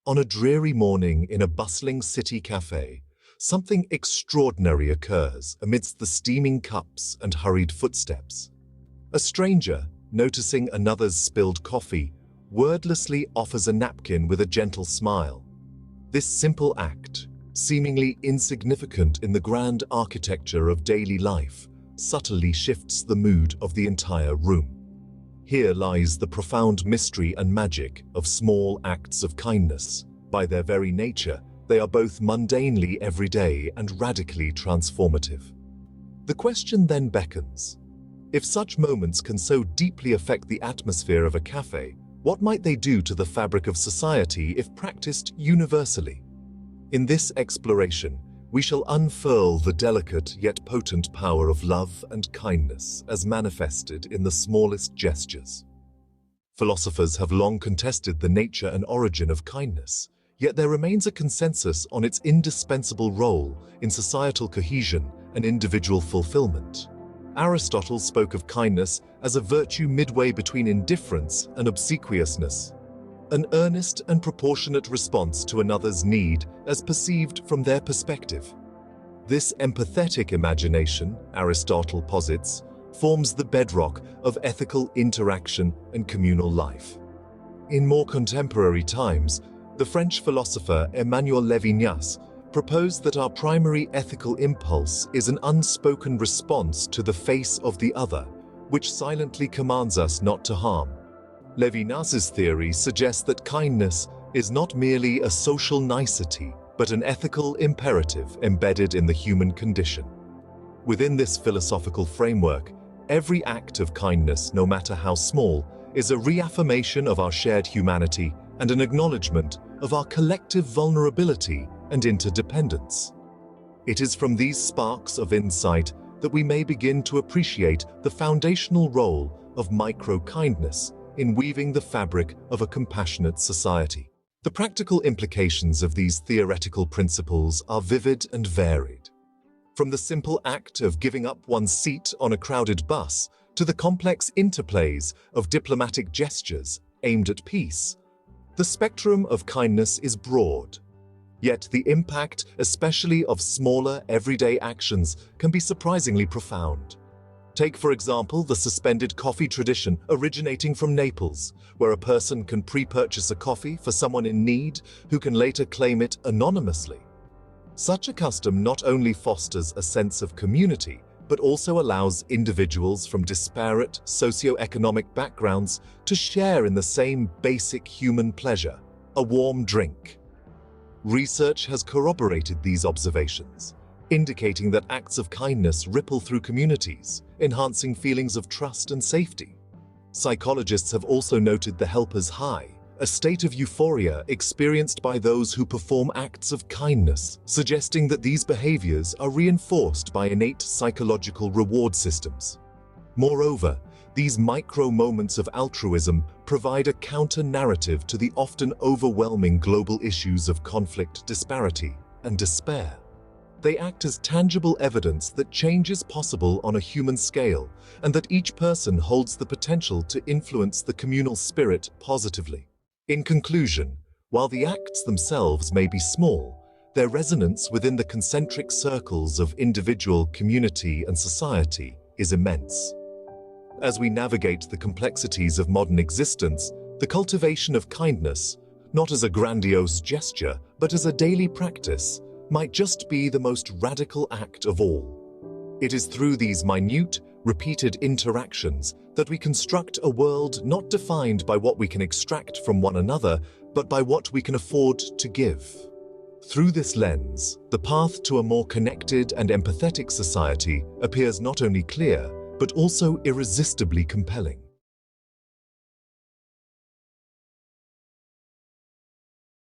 On a dreary morning in a bustling city cafe, something extraordinary occurs amidst the steaming cups and hurried footsteps. A stranger, noticing another's spilled coffee, wordlessly offers a napkin with a gentle smile. This simple act, seemingly insignificant in the grand architecture of daily life, subtly shifts the mood of the entire room. Here lies the profound mystery and magic of small acts of kindness. By their very nature, they are both mundanely everyday and radically transformative. The question then beckons: if such moments can so deeply affect the atmosphere of a cafe, what might they do to the fabric of society if practiced universally? In this exploration, we shall unfurl the delicate yet potent power of love and kindness as manifested in the smallest gestures. Philosophers have long contested the nature and origin of kindness, yet there remains a consensus on its indispensable role in societal cohesion and individual fulfillment. Aristotle spoke of kindness as a virtue midway between indifference and obsequiousness, an earnest and proportionate response to another's need as perceived from their perspective. This empathetic imagination, Aristotle posits, forms the bedrock of ethical interaction and communal life. In more contemporary times, the French philosopher Emmanuel Levinas proposed that our primary ethical impulse is an unspoken response to the face of the other, which silently commands us not to harm. Levinas's theory suggests that kindness is not merely a social nicety, but an ethical imperative embedded in the human condition. Within this philosophical framework, every act of kindness, no matter how small, is a reaffirmation of our shared humanity and an acknowledgement of our collective vulnerability and interdependence. It is from these sparks of insight that we may begin to appreciate the foundational role of micro-kindness in weaving the fabric of a compassionate society. The practical implications of these theoretical principles are vivid and varied. From the simple act of giving up one's seat on a crowded bus to the complex interplays of diplomatic gestures aimed at peace, the spectrum of kindness is broad. Yet the impact, especially of smaller, everyday actions, can be surprisingly profound. Take, for example, the suspended coffee tradition originating from Naples, where a person can pre-purchase a coffee for someone in need who can later claim it anonymously. Such a custom not only fosters a sense of community, but also allows individuals from disparate socioeconomic backgrounds to share in the same basic human pleasure, a warm drink. Research has corroborated these observations, indicating that acts of kindness ripple through communities, enhancing feelings of trust and safety. Psychologists have also noted the helper's high, a state of euphoria experienced by those who perform acts of kindness, suggesting that these behaviors are reinforced by innate psychological reward systems. Moreover, these micro-moments of altruism provide a counter-narrative to the often overwhelming global issues of conflict, disparity, and despair. They act as tangible evidence that change is possible on a human scale and that each person holds the potential to influence the communal spirit positively. In conclusion, while the acts themselves may be small, their resonance within the concentric circles of individual, community, and society is immense. As we navigate the complexities of modern existence, the cultivation of kindness, not as a grandiose gesture, but as a daily practice, might just be the most radical act of all. It is through these minute, repeated interactions that we construct a world not defined by what we can extract from one another, but by what we can afford to give. Through this lens, the path to a more connected and empathetic society appears not only clear, but also irresistibly compelling.